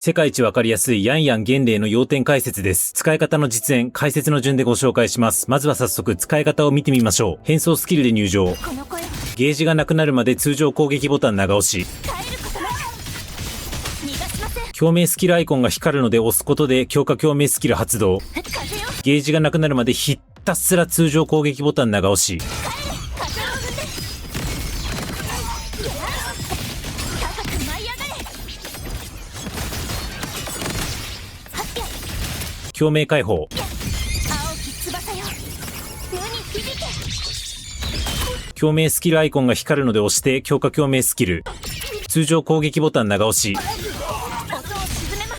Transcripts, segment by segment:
世界一わかりやすいヤンヤン原例の要点解説です。使い方の実演、解説の順でご紹介します。まずは早速使い方を見てみましょう。変装スキルで入場。ゲージがなくなるまで通常攻撃ボタン長押し。共鳴スキルアイコンが光るので押すことで強化共鳴スキル発動。ゲージがなくなるまでひたすら通常攻撃ボタン長押し。共鳴解放。共鳴スキルアイコンが光るので押して強化共鳴スキル。通常攻撃ボタン長押し。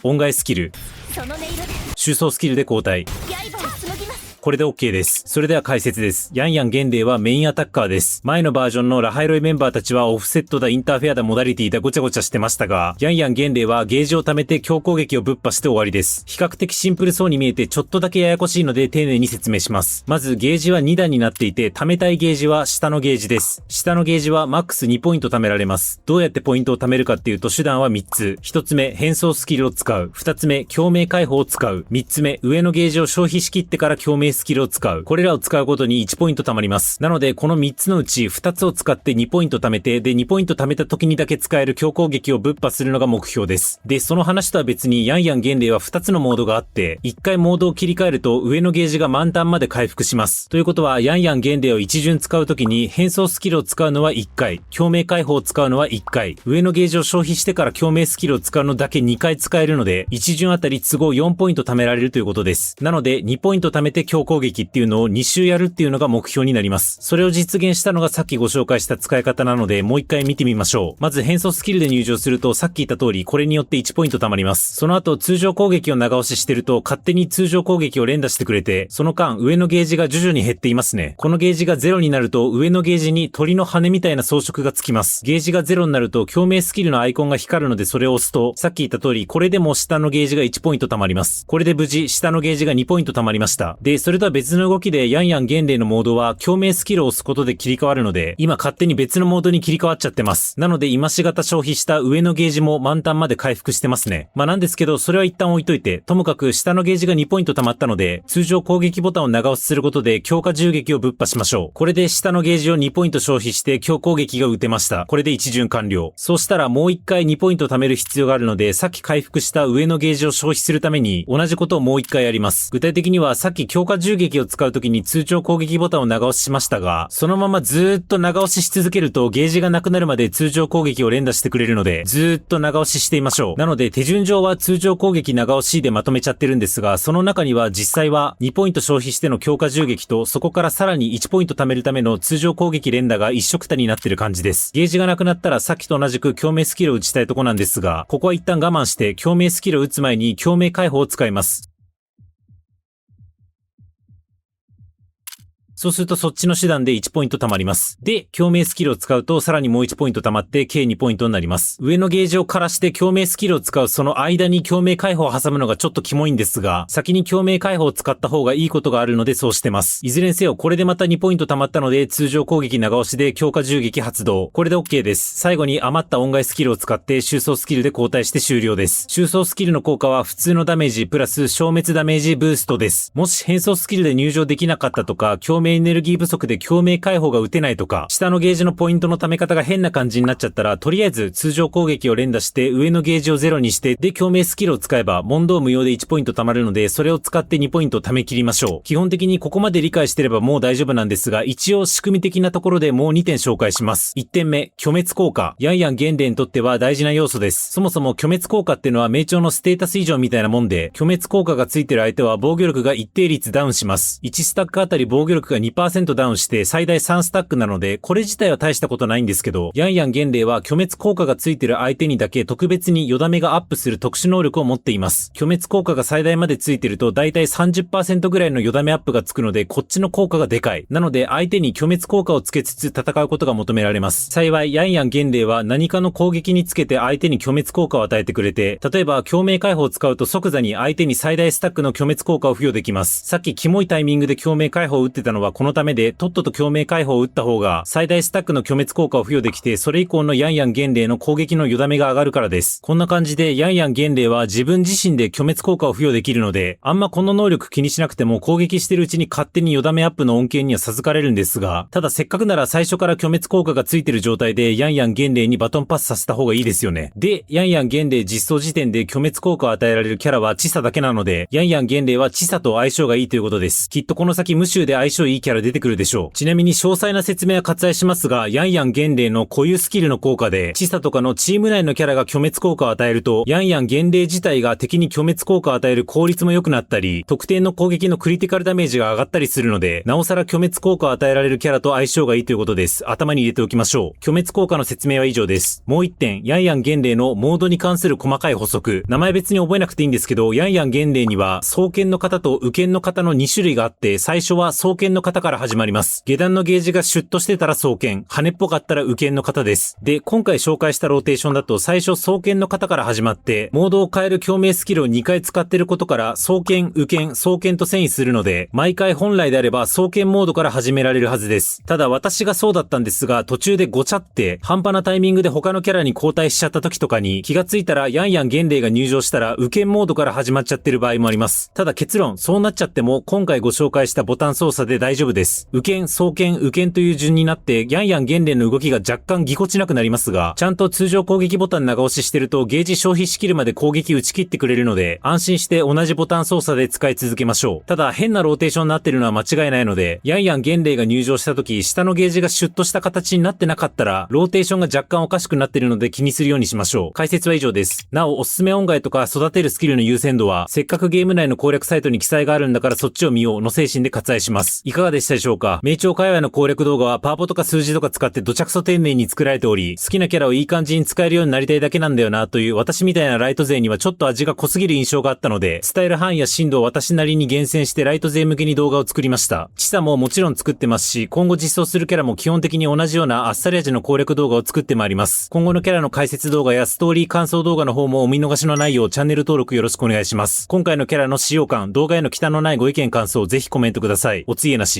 音階スキル。収装スキルで交代。これで OK です。それでは解説です。ヤンヤン原例はメインアタッカーです。前のバージョンのラハイロイメンバーたちはオフセットだ、インターフェアだ、モダリティだ、ごちゃごちゃしてましたが、ヤンヤン原例はゲージを貯めて強攻撃をぶっ破して終わりです。比較的シンプルそうに見えてちょっとだけややこしいので丁寧に説明します。まずゲージは2段になっていて、貯めたいゲージは下のゲージです。下のゲージはマックス2ポイント貯められます。どうやってポイントを貯めるかっていうと手段は3つ。1つ目、変装スキルを使う。2つ目、共鳴解放を使う。3つ目、上のゲージを消費しきってから共鳴スキルを使う。これらを使うごとに1ポイント貯まります。なので、この3つのうち2つを使って2ポイント貯めて、で、2ポイント貯めた時にだけ使える強攻撃をぶっ破するのが目標です。で、その話とは別に、ヤンヤン原例は2つのモードがあって、1回モードを切り替えると上のゲージが満タンまで回復します。ということは、ヤンヤン原例を一巡使う時に、変装スキルを使うのは1回、共鳴解放を使うのは1回、上のゲージを消費してから共鳴スキルを使うのだけ2回使えるので、1巡あたり都合4ポイント貯められるということです。なので、2ポイント貯めて強攻撃っていうのを2周やるっていうのが目標になります。それを実現したのがさっきご紹介した使い方なので、もう一回見てみましょう。まず変装スキルで入場すると、さっき言った通り、これによって1ポイント貯まります。その後、通常攻撃を長押ししてると、勝手に通常攻撃を連打してくれて、その間、上のゲージが徐々に減っていますね。このゲージが0になると、上のゲージに鳥の羽みたいな装飾がつきます。ゲージが0になると、共鳴スキルのアイコンが光るので、それを押すと、さっき言った通り、これでも下のゲージが1ポイント貯まります。これで無事、下のゲージが2ポイント貯まりました。で、それとは別の動きで、ヤンヤン原例のモードは共鳴スキルを押すことで切り替わるので、今勝手に別のモードに切り替わっちゃってます。なので今しがた消費した上のゲージも満タンまで回復してますね。なんですけど、それは一旦置いといて、ともかく下のゲージが2ポイント溜まったので、通常攻撃ボタンを長押しすることで強化銃撃をぶっ破しましょう。これで下のゲージを2ポイント消費して強攻撃が打てました。これで1巡完了。そうしたらもう1回2ポイント貯める必要があるので、さっき回復した上のゲージを消費するために同じことをもう1回やります。具体的にはさっき強化銃撃を使うときに通常攻撃ボタンを長押ししましたが、そのままずーっと長押しし続けるとゲージがなくなるまで通常攻撃を連打してくれるので、ずーっと長押ししていましょう。なので手順上は通常攻撃長押しでまとめちゃってるんですが、その中には実際は2ポイント消費しての強化銃撃と、そこからさらに1ポイント貯めるための通常攻撃連打が一緒くたになってる感じです。ゲージがなくなったらさっきと同じく共鳴スキルを打ちたいとこなんですが、ここは一旦我慢して共鳴スキルを打つ前に共鳴解放を使います。そうするとそっちの手段で1ポイント貯まります。で、共鳴スキルを使うとさらにもう1ポイント貯まって計2ポイントになります。上のゲージを枯らして共鳴スキルを使うその間に共鳴解放を挟むのがちょっとキモいんですが、先に共鳴解放を使った方がいいことがあるのでそうしてます。いずれにせよこれでまた2ポイント貯まったので通常攻撃長押しで強化銃撃発動。これで OK です。最後に余った音階スキルを使って収装スキルで交代して終了です。収装スキルの効果は普通のダメージプラス消滅ダメージブーストです。もし変装スキルで入場できなかったとか、共鳴エネルギー不足で共鳴解放が打てないとか、下のゲージのポイントの貯め方が変な感じになっちゃったら、とりあえず通常攻撃を連打して上のゲージを0にして、で共鳴スキルを使えば問答無用で1ポイント貯まるので、それを使って2ポイント貯め切りましょう。基本的にここまで理解してればもう大丈夫なんですが、一応仕組み的なところでもう2点紹介します。1点目、虚滅効果。ヤンヤン原例にとっては大事な要素です。そもそも虚滅効果っていうのは命中のステータス以上みたいなもんで、虚滅効果がついてる相手は防御力が一定率ダウンします。1スタックあたり防御力が 2% ダウンして最大3スタックなので、これ自体は大したことないんですけど、ヤンヤン原例は虚滅効果がついてる相手にだけ特別によだめがアップする特殊能力を持っています。虚滅効果が最大までついてるとだいたい 30% ぐらいのよだめアップがつくので、こっちの効果がでかい。なので相手に虚滅効果をつけつつ戦うことが求められます。幸いヤンヤン原例は何かの攻撃につけて相手に虚滅効果を与えてくれて、例えば共鳴解放を使うと即座に相手に最大スタックの虚滅効果を付与できます。さっきキモいタイミングで共鳴解放を打ってたのははこのためで、とっとと共鳴解放を打った方が、最大スタックの虚滅効果を付与できて、それ以降のヤンヤン元霊の攻撃のよだめが上がるからです。こんな感じで、ヤンヤン元霊は自分自身で虚滅効果を付与できるので、あんまこの能力気にしなくても攻撃してるうちに勝手によだめアップの恩恵には授かれるんですが、ただせっかくなら最初から虚滅効果がついてる状態で、ヤンヤン元霊にバトンパスさせた方がいいですよね。で、ヤンヤン元霊実装時点で虚滅効果を与えられるキャラはチサだけなので、ヤンヤン元霊はチサと相性がいいということです。きっとこの先無臭で相性いいキャラ出てくるでしょう。ちなみに詳細な説明は割愛しますが、ヤンヤン元霊の固有スキルの効果で、チサとかのチーム内のキャラが虚滅効果を与えると、ヤンヤン元霊自体が敵に虚滅効果を与える効率も良くなったり、特定の攻撃のクリティカルダメージが上がったりするので、なおさら虚滅効果を与えられるキャラと相性がいいということです。頭に入れておきましょう。虚滅効果の説明は以上です。もう一点、ヤンヤン元霊のモードに関する細かい補足。名前別に覚えなくていいんですけど、ヤンヤン元霊には、双剣の型と右剣の型の2種類があって、最初は双剣の型から始まります。下段のゲージがシュッとしてたら双剣、羽っぽかったら右剣の型です。で、今回紹介したローテーションだと、最初双剣の型から始まって、モードを変える共鳴スキルを2回使ってることから、双剣、右剣、双剣と遷移するので、毎回本来であれば双剣モードから始められるはずです。ただ私がそうだったんですが、途中でごちゃって、半端なタイミングで他のキャラに交代しちゃった時とかに、気がついたらヤンヤン元霊が入場したら、右剣モードから始まっちゃってる場合もあります。ただ結論、そうなっちゃっても、今回ご紹介したボタン操作で大丈夫です。右剣、双剣、右剣という順になって、ヤンヤン元霊の動きが若干ぎこちなくなりますが、ちゃんと通常攻撃ボタン長押ししてると、ゲージ消費しきるまで攻撃打ち切ってくれるので、安心して同じボタン操作で使い続けましょう。ただ、変なローテーションになってるのは間違いないので、ヤンヤン元霊が入場した時、下のゲージがシュッとした形になってなかったら、ローテーションが若干おかしくなってるので気にするようにしましょう。解説は以上です。なお、おすすめ音階とか育てるスキルの優先度は、せっかくゲーム内の攻略サイトに記載があるんだからそっちを見ようの精神で割愛します。いかがでしたでしょうか？名調界隈の攻略動画はパワポとか数字とか使ってどちゃくそ丁寧に作られており、好きなキャラをいい感じに使えるようになりたいだけなんだよなという私みたいなライト勢にはちょっと味が濃すぎる印象があったので、伝える範囲や深度を私なりに厳選してライト勢向けに動画を作りました。チサももちろん作ってますし、今後実装するキャラも基本的に同じようなあっさり味の攻略動画を作ってまいります。今後のキャラの解説動画やストーリー感想動画の方もお見逃しのないようチャンネル登録よろしくお願いします。今回のキャラの使用感、動画への忌憚のないご意見感想をぜひコメントください。おつゆなし。